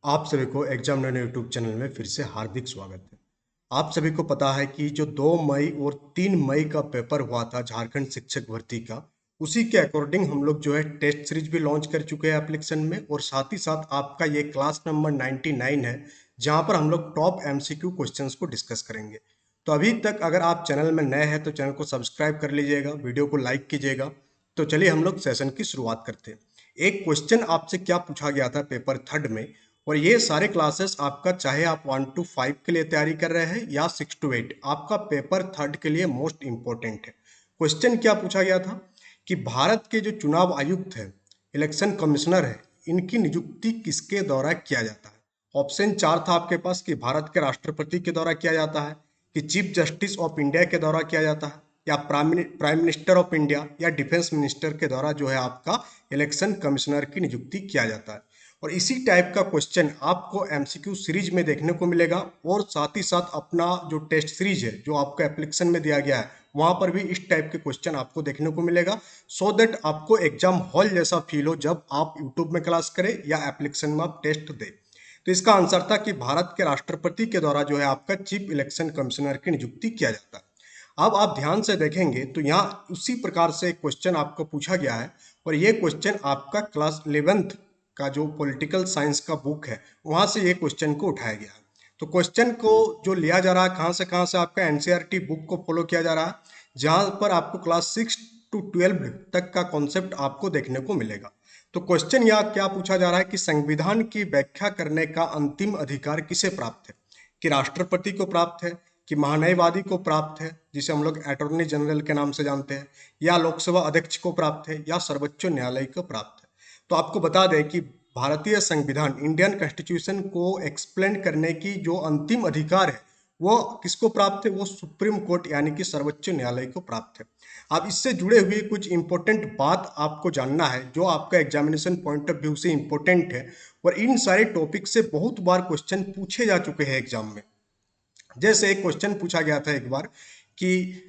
आप सभी को एग्जाम नैनो यूट्यूब चैनल में फिर से हार्दिक स्वागत है। आप सभी को पता है कि जो 2 मई और 3 मई का पेपर हुआ था झारखंड शिक्षक भर्ती का, उसी के अकॉर्डिंग हम लोग जो है टेस्ट सीरीज भी लॉन्च कर चुके हैं एप्लीकेशन में और साथ ही साथ आपका ये क्लास नंबर 99 है, जहां पर हम लोग टॉप एमसीक्यू क्वेश्चंस को डिस्कस करेंगे। तो अभी तक अगर आप चैनल में नए हैं तो चैनल को सब्सक्राइब कर लीजिएगा, वीडियो को लाइक कीजिएगा। तो चलिए हम लोग सेशन की शुरुआत करते हैं। एक क्वेश्चन आपसे क्या पूछा गया था पेपर थर्ड में, और ये सारे क्लासेस आपका चाहे आप 1 to 5 के लिए तैयारी कर रहे हैं या 6 to 8, आपका पेपर थर्ड के लिए मोस्ट इंपॉर्टेंट है। क्वेश्चन क्या पूछा गया था कि भारत के जो चुनाव आयुक्त है, इलेक्शन कमिश्नर है, इनकी नियुक्ति किसके द्वारा किया जाता है। ऑप्शन 4 था आपके पास कि भारत के राष्ट्रपति के द्वारा किया जाता है, कि चीफ जस्टिस ऑफ इंडिया के द्वारा किया जाता है, या प्राइम मिनिस्टर ऑफ इंडिया या डिफेंस मिनिस्टर के द्वारा जो है आपका इलेक्शन कमिश्नर की नियुक्ति किया जाता है। और इसी टाइप का क्वेश्चन आपको एमसीक्यू सीरीज में देखने को मिलेगा और साथ ही साथ अपना जो टेस्ट सीरीज है जो आपको एप्लीकेशन में दिया गया है वहां पर भी इस टाइप के क्वेश्चन आपको देखने को मिलेगा, सो दैट आपको एग्जाम हॉल जैसा फील हो जब आप यूट्यूब में क्लास करें या एप्लीकेशन में आप टेस्ट दें। तो इसका आंसर था कि भारत के राष्ट्रपति के द्वारा जो है आपका चीफ इलेक्शन कमिश्नर की नियुक्ति किया जाता है। अब आप ध्यान से देखेंगे तो यहाँ उसी प्रकार से क्वेश्चन आपको पूछा गया है, और ये क्वेश्चन आपका क्लास 11th का जो पॉलिटिकल साइंस का बुक है वहां से ये क्वेश्चन को उठाया गया है। तो क्वेश्चन को जो लिया जा रहा है कहाँ से आपका एनसीईआरटी बुक को फॉलो किया जा रहा है, जहां पर आपको क्लास 6 to 12 तक का कॉन्सेप्ट आपको देखने को मिलेगा। तो क्वेश्चन यहाँ क्या पूछा जा रहा है कि संविधान की व्याख्या करने का अंतिम अधिकार किसे प्राप्त है, कि राष्ट्रपति को प्राप्त है, कि महान्यायवादी को प्राप्त है जिसे हम लोग अटॉर्नी जनरल के नाम से जानते हैं, या लोकसभा अध्यक्ष को प्राप्त है, या सर्वोच्च न्यायालय को प्राप्त है। तो आपको बता दें कि भारतीय संविधान इंडियन कॉन्स्टिट्यूशन को एक्सप्लेन करने की जो अंतिम अधिकार है वो किसको प्राप्त है, वो सुप्रीम कोर्ट यानी कि सर्वोच्च न्यायालय को प्राप्त है। अब इससे जुड़े हुए कुछ इंपॉर्टेंट बात आपको जानना है जो आपका एग्जामिनेशन पॉइंट ऑफ व्यू से इंपॉर्टेंट है, और इन सारे टॉपिक से बहुत बार क्वेश्चन पूछे जा चुके हैं एग्जाम में। जैसे एक क्वेश्चन पूछा गया था एक बार कि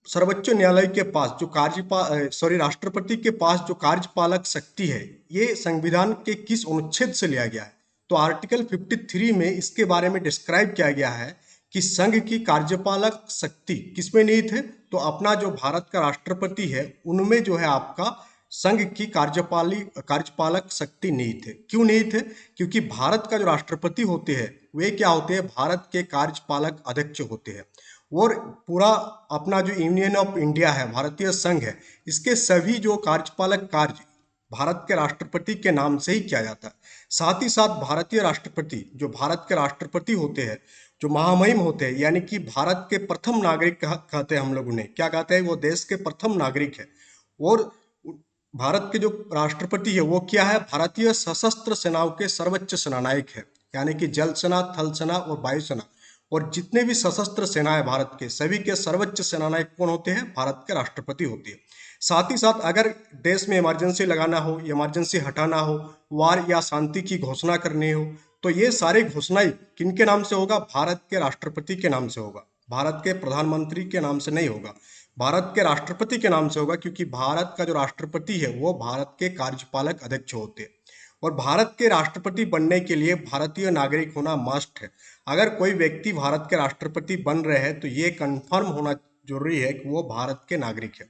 सर्वोच्च न्यायालय के पास जो राष्ट्रपति के पास जो कार्यपालक शक्ति है, ये संविधान के किस अनुच्छेद से लिया गया है। तो आर्टिकल 53 में इसके बारे में डिस्क्राइब किया गया है कि संघ की कार्यपालक शक्ति किसमें निहित है। तो अपना जो भारत का राष्ट्रपति है उनमें जो है आपका संघ की कार्यपालक शक्ति निहित है। क्यों निहित है? क्योंकि भारत का जो राष्ट्रपति होते हैं वे क्या होते हैं, भारत के कार्यपालक अध्यक्ष होते हैं। और पूरा अपना जो यूनियन ऑफ इंडिया है, भारतीय संघ है, इसके सभी जो कार्यपालक कार्य भारत के राष्ट्रपति के नाम से ही किया जाता है। साथ ही साथ भारतीय राष्ट्रपति जो भारत के राष्ट्रपति होते हैं, जो महामहिम होते हैं, यानी कि भारत के प्रथम नागरिक कहते हैं हम लोग उन्हें, क्या कहते हैं, वो देश के प्रथम नागरिक है। और भारत के जो राष्ट्रपति है वो क्या है, भारतीय सशस्त्र सेनाओं के सर्वोच्च सेनानायक है, यानी कि जल सेना, थल सेना और वायुसेना, और जितने भी सशस्त्र सेना है भारत के सभी के सर्वोच्च सेनानायक कौन होते हैं, भारत के राष्ट्रपति होते हैं। साथ ही साथ अगर देश में इमरजेंसी लगाना हो, इमरजेंसी हटाना हो, वार या शांति की घोषणा करनी हो, तो ये सारी घोषणाएं किनके नाम से होगा, भारत के राष्ट्रपति के नाम से होगा, भारत के प्रधानमंत्री के नाम से नहीं होगा, भारत के राष्ट्रपति के नाम से होगा। क्योंकि भारत का जो राष्ट्रपति है वो भारत के कार्यपालक अध्यक्ष होते हैं, और भारत के राष्ट्रपति बनने के लिए भारतीय नागरिक होना मस्ट है। अगर कोई व्यक्ति भारत के राष्ट्रपति बन रहे हैं तो ये कंफर्म होना जरूरी है कि वो भारत के नागरिक है।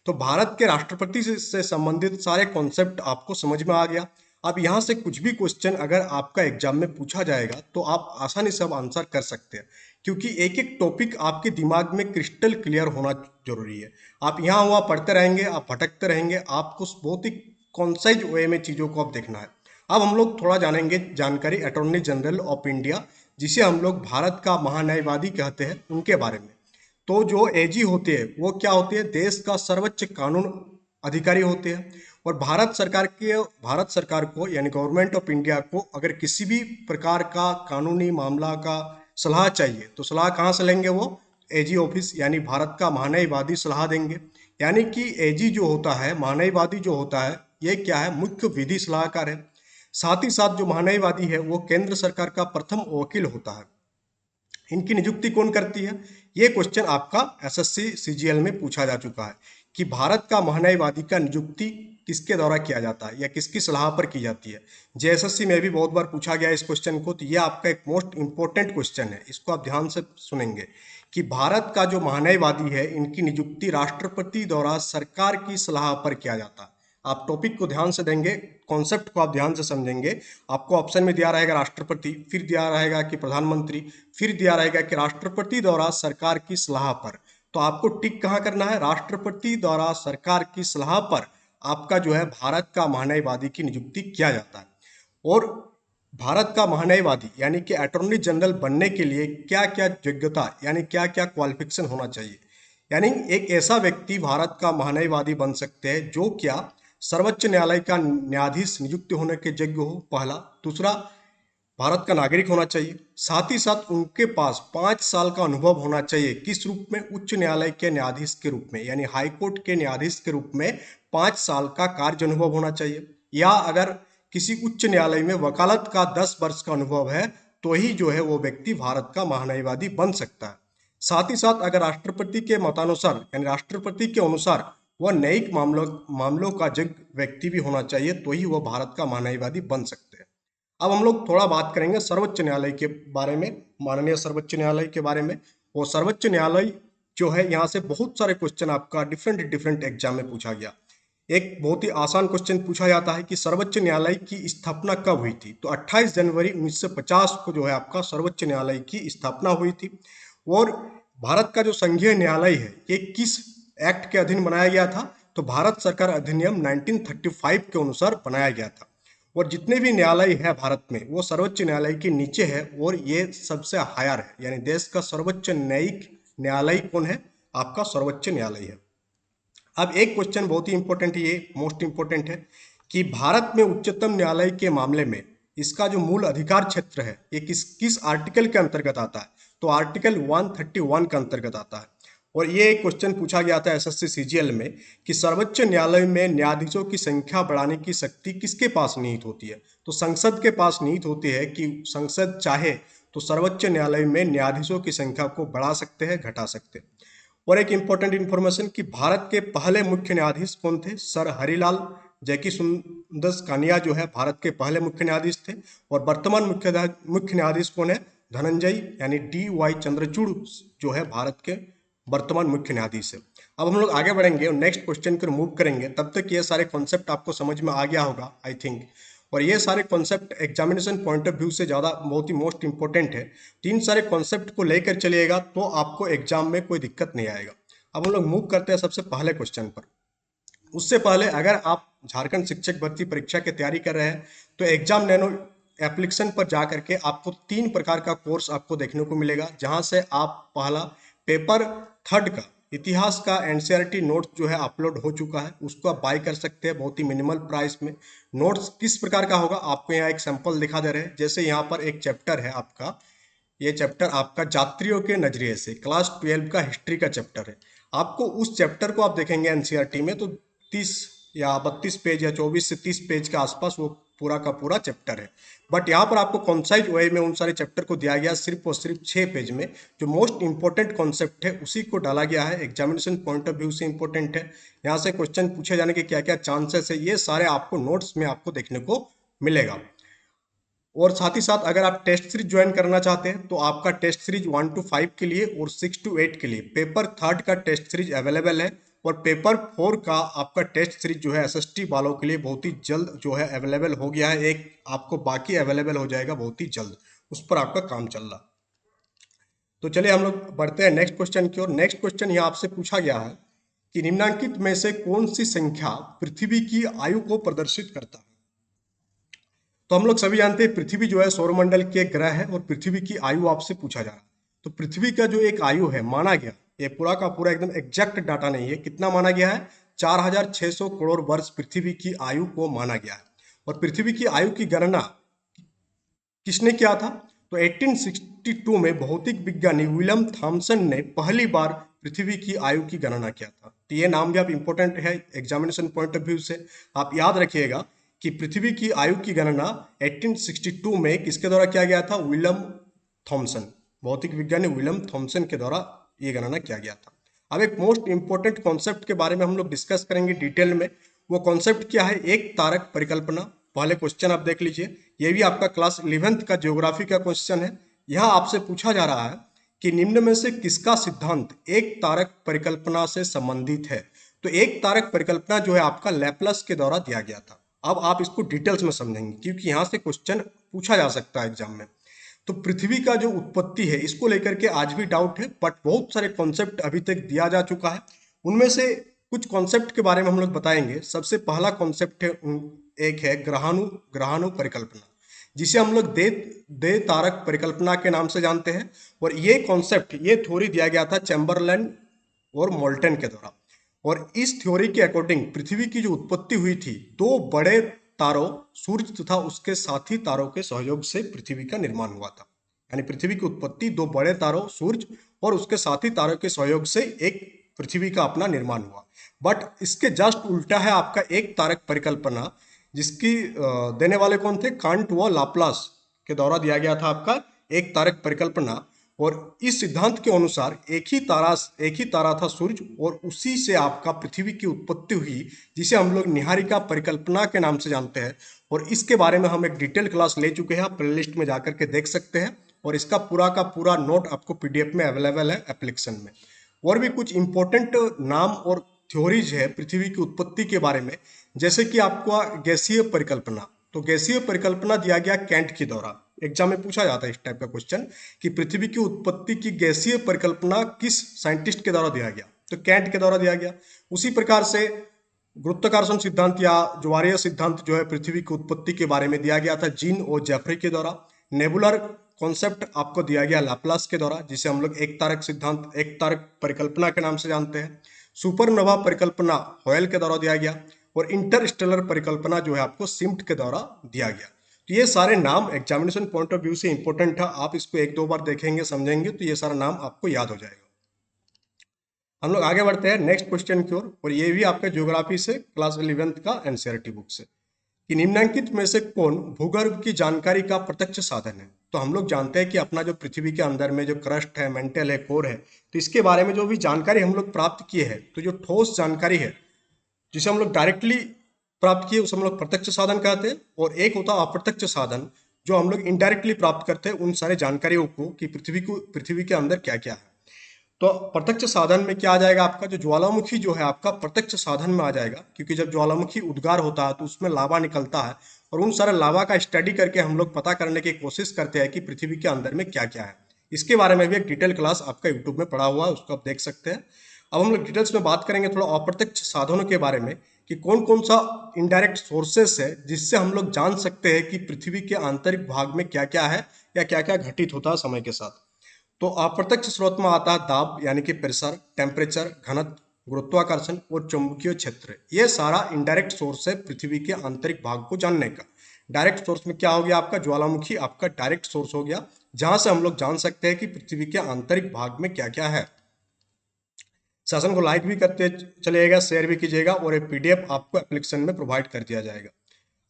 तो भारत के राष्ट्रपति से संबंधित सारे कॉन्सेप्ट आपको समझ में आ गया। अब यहाँ से कुछ भी क्वेश्चन अगर आपका एग्जाम में पूछा जाएगा तो आप आसानी से अब आंसर कर सकते हैं, क्योंकि एक एक टॉपिक आपके दिमाग में क्रिस्टल क्लियर होना जरूरी है। आप यहाँ वहाँ पढ़ते रहेंगे, आप भटकते रहेंगे, आपको बहुत ही कॉन्साइज वे में चीज़ों को अब देखना है। अब हम लोग थोड़ा जानेंगे जानकारी अटॉर्नी जनरल ऑफ इंडिया, जिसे हम लोग भारत का महान्यायवादी कहते हैं, उनके बारे में। तो जो एजी होते हैं वो क्या होते हैं, देश का सर्वोच्च कानून अधिकारी होते हैं। और भारत सरकार को यानी गवर्नमेंट ऑफ इंडिया को अगर किसी भी प्रकार का कानूनी मामला का सलाह चाहिए तो सलाह कहाँ से लेंगे, वो एजी ऑफिस यानी भारत का महान्यायवादी सलाह देंगे। यानी कि एजी जो होता है, महान्यायवादी जो होता है, ये क्या है, मुख्य विधि सलाहकार है। साथ ही साथ जो महान्यायवादी है वो केंद्र सरकार का प्रथम वकील होता है। इनकी नियुक्ति कौन करती है, ये क्वेश्चन आपका एसएससी सीजीएल में पूछा जा चुका है कि भारत का महान्यायवादी का नियुक्ति किसके द्वारा किया जाता है या किसकी सलाह पर की जाती है। जेएसएससी में भी बहुत बार पूछा गया इस क्वेश्चन को, तो ये आपका एक मोस्ट इंपॉर्टेंट क्वेश्चन है, इसको आप ध्यान से सुनेंगे कि भारत का जो महान्यायवादी है इनकी नियुक्ति राष्ट्रपति द्वारा सरकार की सलाह पर किया जाता है। आप टॉपिक को ध्यान से देंगे, कॉन्सेप्ट को आप ध्यान से समझेंगे। आपको ऑप्शन में दिया रहेगा राष्ट्रपति, फिर दिया रहेगा कि प्रधानमंत्री, फिर दिया रहेगा कि राष्ट्रपति द्वारा सरकार की सलाह पर। तो आपको टिक कहाँ करना है, राष्ट्रपति द्वारा सरकार की सलाह पर आपका जो है भारत का महान्यायवादी की नियुक्ति किया जाता है। और भारत का महान्यायवादी यानी कि अटॉर्नी जनरल बनने के लिए क्या क्या योग्यता यानी क्या क्या क्वालिफिकेशन होना चाहिए, यानी एक ऐसा व्यक्ति भारत का महान्यायवादी बन सकते हैं जो क्या सर्वोच्च न्यायालय का न्यायाधीश नियुक्त होने के योग्य हो, पहला। दूसरा, भारत का नागरिक होना चाहिए, साथ ही साथ उनके पास 5 साल का अनुभव होना चाहिए। किस रूप में, उच्च न्यायालय के न्यायाधीश के रूप में, यानी हाईकोर्ट के न्यायाधीश के रूप में 5 साल का कार्य अनुभव होना चाहिए। या अगर किसी उच्च न्यायालय में वकालत का 10 वर्ष का अनुभव है तो ही जो है वो व्यक्ति भारत का महान्यायवादी बन सकता है। साथ ही साथ अगर राष्ट्रपति के मतानुसार यानी राष्ट्रपति के अनुसार वह न्यायिक मामलों का जज व्यक्ति भी होना चाहिए, तो ही वह भारत का महान्यायवादी बन सकते हैं। अब हम लोग थोड़ा बात करेंगे सर्वोच्च न्यायालय के बारे में, माननीय सर्वोच्च न्यायालय के बारे में। वो सर्वोच्च न्यायालय जो है, यहाँ से बहुत सारे क्वेश्चन आपका डिफरेंट डिफरेंट एग्जाम में पूछा गया। एक बहुत ही आसान क्वेश्चन पूछा जाता है कि सर्वोच्च न्यायालय की स्थापना कब हुई थी, तो 28 जनवरी 1950 को जो है आपका सर्वोच्च न्यायालय की स्थापना हुई थी। और भारत का जो संघीय न्यायालय है ये किस एक्ट के अधीन बनाया गया था, तो भारत सरकार अधिनियम 1935 के अनुसार बनाया गया था। और जितने भी न्यायालय है भारत में वो सर्वोच्च न्यायालय के नीचे है और ये सबसे हायर है, यानी देश का सर्वोच्च न्यायिक न्यायालय कौन है, आपका सर्वोच्च न्यायालय है। अब एक क्वेश्चन बहुत ही इंपॉर्टेंट है, ये मोस्ट इंपॉर्टेंट है कि भारत में उच्चतम न्यायालय के मामले में इसका जो मूल अधिकार क्षेत्र है ये किस किस आर्टिकल के अंतर्गत आता है, तो आर्टिकल 131 के अंतर्गत आता है। और ये एक क्वेश्चन पूछा गया था एसएससी सीजीएल में कि सर्वोच्च न्यायालय में न्यायाधीशों की संख्या बढ़ाने की शक्ति किसके पास निहित होती है, तो संसद के पास निहित होती है कि संसद चाहे तो सर्वोच्च न्यायालय में न्यायाधीशों की संख्या को बढ़ा सकते हैं, घटा सकते हैं। और एक इंपॉर्टेंट इंफॉर्मेशन कि भारत के पहले मुख्य न्यायाधीश कौन थे, सर हरिलाल जैकी सुंदस कानिया जो है भारत के पहले मुख्य न्यायाधीश थे। और वर्तमान मुख्य न्यायाधीश कौन है, धनंजय यानी DY चंद्रचूड़ जो है भारत के वर्तमान मुख्य न्यायाधीश है। अब हम लोग आगे बढ़ेंगे और नेक्स्ट क्वेश्चन को रिमूव करेंगे, तब तक ये सारे कॉन्सेप्ट आपको समझ में आ गया होगा आई थिंक। और ये सारे concept examination point of view से ज़्यादा बहुत ही मोस्ट इंपॉर्टेंट है। तीन सारे कॉन्सेप्ट को लेकर चलिएगा तो आपको एग्जाम में कोई दिक्कत नहीं आएगा। अब हम लोग मूव करते हैं सबसे पहले क्वेश्चन पर। उससे पहले अगर आप झारखंड शिक्षक भर्ती परीक्षा की तैयारी कर रहे हैं तो एग्जाम नैनो एप्लीकेशन पर जा करके आपको 3 प्रकार का कोर्स आपको देखने को मिलेगा, जहां से आप पहला पेपर 3 का इतिहास का एनसीईआरटी नोट्स जो है अपलोड हो चुका है, उसको आप बाय कर सकते हैं बहुत ही मिनिमल प्राइस में। नोट्स किस प्रकार का होगा आपको यहाँ एक सैंपल दिखा दे रहे हैं। जैसे यहाँ पर एक चैप्टर है आपका, ये चैप्टर आपका यात्रियों के नजरिए से क्लास 12 का हिस्ट्री का चैप्टर है। आपको उस चैप्टर को आप देखेंगे एनसीईआरटी में तो 30 या 32 पेज या 24 से 30 पेज के आसपास वो पूरा का पूरा चैप्टर है। बट यहाँ पर आपको कंसाइज वे में उन सारे चैप्टर को दिया गया सिर्फ और सिर्फ 6 पेज में। जो मोस्ट इंपॉर्टेंट कॉन्सेप्ट है उसी को डाला गया है, एग्जामिनेशन पॉइंट ऑफ व्यू से इंपॉर्टेंट है। यहाँ से क्वेश्चन पूछे जाने के क्या क्या चांसेस है ये सारे आपको नोट्स में आपको देखने को मिलेगा। और साथ ही साथ अगर आप टेस्ट सीरीज ज्वाइन करना चाहते हैं तो आपका टेस्ट सीरीज 1 to 5 के लिए और 6 to 8 के लिए पेपर 3 का टेस्ट सीरीज अवेलेबल है। और पेपर 4 का आपका टेस्ट सीरीज जो है एसएसटी वालों के लिए बहुत ही जल्द जो है अवेलेबल हो गया है, एक आपको बाकी अवेलेबल हो जाएगा बहुत ही जल्द, उस पर आपका काम चल रहा। तो चलिए हम लोग बढ़ते हैं नेक्स्ट क्वेश्चन की ओर। नेक्स्ट क्वेश्चन यहाँ आपसे पूछा गया है कि निम्नलिखित में से कौन सी संख्या पृथ्वी की आयु को प्रदर्शित करता है। तो हम लोग सभी जानते हैं पृथ्वी जो है सौरमंडल के ग्रह है और पृथ्वी की आयु आपसे पूछा जा रहा है। तो पृथ्वी का जो एक आयु है माना गया, ये पूरा का पूरा एकदम एग्जैक्ट डाटा नहीं है, कितना माना गया है 4600 करोड़ वर्ष पृथ्वी की आयु को माना गया है। और पृथ्वी की आयु की गणना किसने किया था, तो 1862 में भौतिक विज्ञानी विलियम थॉमसन ने पहली बार पृथ्वी की आयु की गणना किया था। तो ये नाम भी आप इंपॉर्टेंट है एग्जामिनेशन पॉइंट ऑफ व्यू से, आप याद रखिएगा कि पृथ्वी की आयु की गणना 1862 में किसके द्वारा किया गया था, विलियम थॉमसन, भौतिक विज्ञानी विलियम थॉमसन के द्वारा ये गणना किया गया था। अब एक मोस्ट इंपॉर्टेंट कॉन्सेप्ट के बारे में हम लोग डिस्कस करेंगे डिटेल में, वो कॉन्सेप्ट क्या है? एक तारक परिकल्पना। पहले क्वेश्चन आप देख लीजिए, ये भी आपका क्लास 11th का ज्योग्राफी का क्वेश्चन है। यहाँ आपसे पूछा जा रहा है कि निम्न में से किसका सिद्धांत एक तारक परिकल्पना से संबंधित है? तो एक तारक परिकल्पना जो है आपका लैपलास के द्वारा दिया गया था। अब आप इसको डिटेल्स में समझेंगे क्योंकि यहाँ से क्वेश्चन पूछा जा सकता है एग्जाम में। तो पृथ्वी का जो उत्पत्ति है इसको लेकर के आज भी डाउट है, बट बहुत सारे कॉन्सेप्ट अभी तक दिया जा चुका है। उनमें से कुछ कॉन्सेप्ट के बारे में हम लोग बताएंगे। सबसे पहला कॉन्सेप्ट है एक है ग्रहाणु ग्रहाणु परिकल्पना, जिसे हम लोग दे दे तारक परिकल्पना के नाम से जानते हैं। और ये कॉन्सेप्ट, ये थ्योरी दिया गया था चैम्बरलैन और मोल्टन के द्वारा। और इस थ्योरी के अकॉर्डिंग पृथ्वी की जो उत्पत्ति हुई थी, दो बड़े तारों सूर्य तथा उसके साथी तारों के सहयोग से पृथ्वी का निर्माण हुआ था। यानी पृथ्वी की उत्पत्ति दो बड़े तारों सूर्य और उसके साथी तारों के सहयोग से एक पृथ्वी का अपना निर्माण हुआ। बट इसके जस्ट उल्टा है आपका एक तारक परिकल्पना, जिसकी देने वाले कौन थे? कांट व लाप्लास के द्वारा दिया गया था आपका एक तारक परिकल्पना। और इस सिद्धांत के अनुसार एक ही तारा था सूर्य, और उसी से आपका पृथ्वी की उत्पत्ति हुई, जिसे हम लोग निहारिका परिकल्पना के नाम से जानते हैं। और इसके बारे में हम एक डिटेल क्लास ले चुके हैं, आप प्लेलिस्ट में जाकर के देख सकते हैं। और इसका पूरा का पूरा नोट आपको पीडीएफ में अवेलेबल है एप्लीकेशन में। और भी कुछ इंपॉर्टेंट नाम और थ्योरीज है पृथ्वी की उत्पत्ति के बारे में, जैसे कि आपको गैसीय परिकल्पना। तो गैसीय परिकल्पना दिया गया कैंट के द्वारा। एग्जाम में पूछा जाता है इस टाइप का क्वेश्चन कि पृथ्वी की उत्पत्ति की गैसीय परिकल्पना किस साइंटिस्ट के द्वारा दिया गया? तो कैंट के द्वारा दिया गया। उसी प्रकार से गुरुत्वाकर्षण सिद्धांत या ज्वारीय सिद्धांत जो है पृथ्वी की उत्पत्ति के बारे में दिया गया था जीन और जेफरी के द्वारा। नेबुलर कॉन्सेप्ट आपको दिया गया लाप्लास के द्वारा, जिसे हम लोग एक तारक सिद्धांत, एक तारक परिकल्पना के नाम से जानते हैं। सुपरनोवा परिकल्पना हॉयल के द्वारा दिया गया। और इंटरस्टेलर परिकल्पना जो है आपको सिम्ट के द्वारा दिया गया। तो ये सारे नाम एग्जामिनेशन पॉइंट ऑफ व्यू से इंपॉर्टेंट है, आप इसको एक दो बार देखेंगे समझेंगे तो ये सारा नाम आपको याद हो जाएगा। हम लोग आगे बढ़ते हैं नेक्स्ट क्वेश्चन की ओर, और ये भी आपके ज्योग्राफी से क्लास 11th का एनसीईआरटी बुक से, कि निम्नलिखित में से कौन भूगर्भ की जानकारी का प्रत्यक्ष साधन है? तो हम लोग जानते हैं कि अपना जो पृथ्वी के अंदर में जो क्रस्ट है, मेंटल है, कोर है, तो इसके बारे में जो भी जानकारी हम लोग प्राप्त किए हैं, तो जो ठोस जानकारी है जिसे हम लोग डायरेक्टली प्राप्त किए उसे हम लोग प्रत्यक्ष साधन कहते हैं। और एक होता है अप्रत्यक्ष साधन, जो हम लोग इनडायरेक्टली प्राप्त करते हैं उन सारे जानकारियों को कि पृथ्वी के अंदर क्या क्या है। तो प्रत्यक्ष साधन में क्या आ जाएगा आपका? जो ज्वालामुखी जो है आपका प्रत्यक्ष साधन में आ जाएगा, क्योंकि जब ज्वालामुखी उद्गार होता है तो उसमें लावा निकलता है, और उन सारे लावा का स्टडी करके हम लोग पता करने की कोशिश करते हैं कि पृथ्वी के अंदर में क्या क्या है। इसके बारे में भी एक डिटेल क्लास आपका यूट्यूब में पड़ा हुआ है, उसको आप देख सकते हैं। अब हम लोग डिटेल्स में बात करेंगे थोड़ा अप्रत्यक्ष साधनों के बारे में, कि कौन कौन सा इनडायरेक्ट सोर्सेस है जिससे हम लोग जान सकते हैं कि पृथ्वी के आंतरिक भाग में क्या क्या है या क्या क्या घटित होता है समय के साथ। तो अप्रत्यक्ष स्रोत में आता है दाब यानी कि प्रेशर, टेम्परेचर, घनत्व, गुरुत्वाकर्षण और चुंबकीय क्षेत्र। ये सारा इनडायरेक्ट सोर्स है पृथ्वी के आंतरिक भाग को जानने का। डायरेक्ट सोर्स में क्या हो गया आपका? ज्वालामुखी आपका डायरेक्ट सोर्स हो गया, जहां से हम लोग जान सकते हैं कि पृथ्वी के आंतरिक भाग में क्या क्या है। सेशन को लाइक भी करते चलिएगा, शेयर भी कीजिएगा, और एक पीडीएफ आपको एप्लीकेशन में प्रोवाइड कर दिया जाएगा।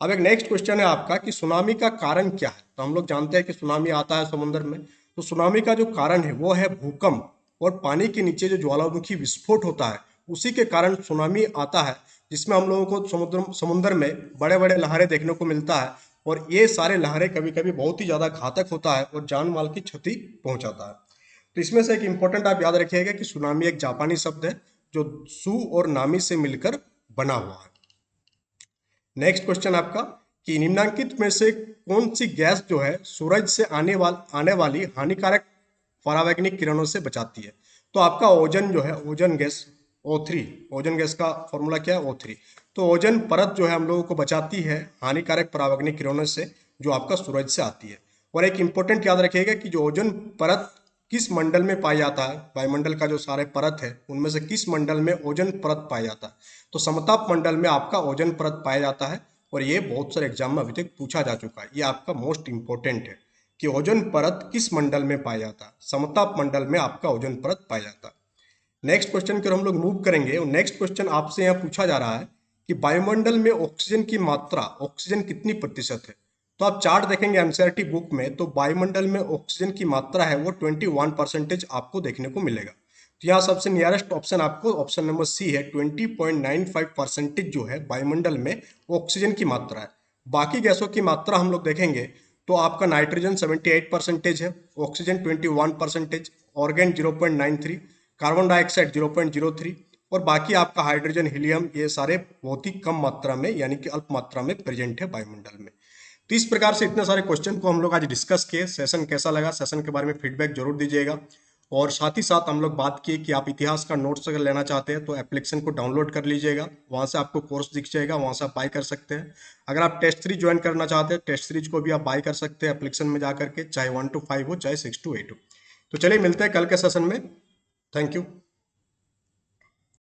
अब एक नेक्स्ट क्वेश्चन है आपका कि सुनामी का कारण क्या है? तो हम लोग जानते हैं कि सुनामी आता है समुद्र में। तो सुनामी का जो कारण है वो है भूकंप, और पानी के नीचे जो ज्वालामुखी विस्फोट होता है उसी के कारण सुनामी आता है, जिसमें हम लोगों को समुद्र में बड़े बड़े लहरें देखने को मिलता है। और ये सारे लहरें कभी कभी बहुत ही ज्यादा घातक होता है और जान माल की क्षति पहुंचाता है। तो इसमें से एक इंपॉर्टेंट आप याद रखिएगा कि सुनामी एक जापानी शब्द है जो सु और नामी से मिलकर बना हुआ है। नेक्स्ट क्वेश्चन आपका कि निम्नलिखित में से कौन सी गैस जो है सूरज से आने वाली हानिकारक परावैंगनिक किरणों से बचाती है? तो आपका ओजन जो है, ओजन गैस O3, ओजन गैस का फॉर्मूला क्या है? O3। तो ओजन परत जो है हम लोगों को बचाती है हानिकारक परावैंगनिक किरणों से, जो आपका सूरज से आती है। और एक इंपॉर्टेंट याद रखिएगा कि जो ओजन परत किस मंडल में पाया जाता है, वायुमंडल का जो सारे परत है उनमें से किस मंडल में ओजन परत पाया जाता है? तो समताप मंडल में आपका ओजन परत पाया जाता है। और ये बहुत सारे एग्जाम में अभी तक पूछा जा चुका है, ये आपका मोस्ट इंपॉर्टेंट है कि ओजन परत किस मंडल में पाया जाता है? समताप मंडल में आपका ओजन परत पाया जाता है। नेक्स्ट क्वेश्चन की हम लोग मूव करेंगे, और नेक्स्ट क्वेश्चन आपसे यहाँ पूछा जा रहा है कि वायुमंडल में ऑक्सीजन की मात्रा, ऑक्सीजन कितनी प्रतिशत है? तो आप चार्ट देखेंगे एनसीईआरटी बुक में, तो वायुमंडल में ऑक्सीजन की मात्रा है वो 21% आपको देखने को मिलेगा। तो यहाँ सबसे नियरेस्ट ऑप्शन आपको ऑप्शन नंबर सी है। 20.95% जो है वायुमंडल में ऑक्सीजन की मात्रा है। बाकी गैसों की मात्रा हम लोग देखेंगे तो आपका नाइट्रोजन 78% है, ऑक्सीजन 21%, ऑर्गेन 0.93, कार्बन डाइऑक्साइड 0.03 और बाकी आपका हाइड्रोजन, हीलियम ये सारे बहुत ही कम मात्रा में यानी कि अल्प मात्रा में प्रेजेंट है वायुमंडल में। तो इस प्रकार से इतने सारे क्वेश्चन को हम लोग आज डिस्कस किए। सेशन कैसा लगा, सेशन के बारे में फीडबैक जरूर दीजिएगा। और साथ ही साथ हम लोग बात किए कि आप इतिहास का नोट्स अगर लेना चाहते हैं तो एप्लीकेशन को डाउनलोड कर लीजिएगा, वहाँ से आपको कोर्स दिख जाएगा, वहाँ से आप बाय कर सकते हैं। अगर आप टेस्ट सीरीज ज्वाइन करना चाहते हैं, टेस्ट सीरीज को भी आप बाय कर सकते हैं एप्लीकेशन में जा करके, चाहे 1 to 5 हो चाहे 6 to 8 हो। तो चलिए मिलते हैं कल के सेशन में। Thank you.